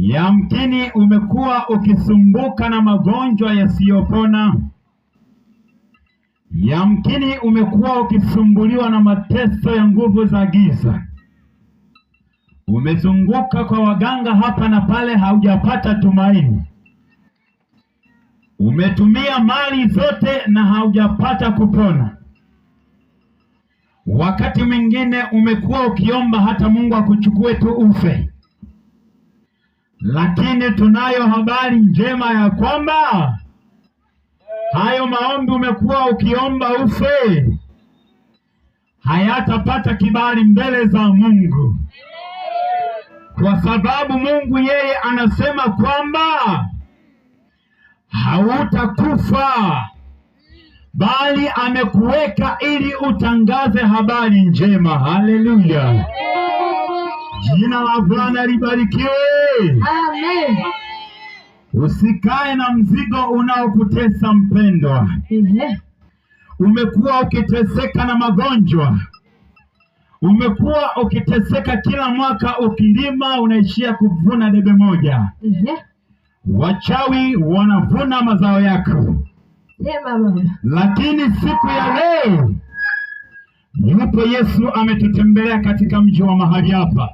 Yamkini umekuwa ukisumbuka na magonjwa yasiyopona. Yamkini umekuwa ukisumbuliwa na mateso ya nguvu za giza. Umezunguka kwa waganga hapa na pale, haujapata tumaini. Umetumia mali zote na haujapata kupona. Wakati mwingine umekuwa ukiomba hata Mungu akuchukue tu ufe. Lakini tunayo habari njema ya kwamba hayo maombi umekuwa ukiomba ufe hayatapata kibali mbele za Mungu, kwa sababu Mungu yeye anasema kwamba hautakufa, bali amekuweka ili utangaze habari njema. Haleluya! Jina la Bwana libarikiwe. Amen. Usikae na mzigo unaokutesa mpendwa. Umekuwa ukiteseka na magonjwa. Umekuwa ukiteseka kila mwaka, ukilima unaishia kuvuna debe moja. Wachawi wanavuna mazao yako. Lakini siku ya leo yupo Yesu ametutembelea katika mji wa mahali hapa.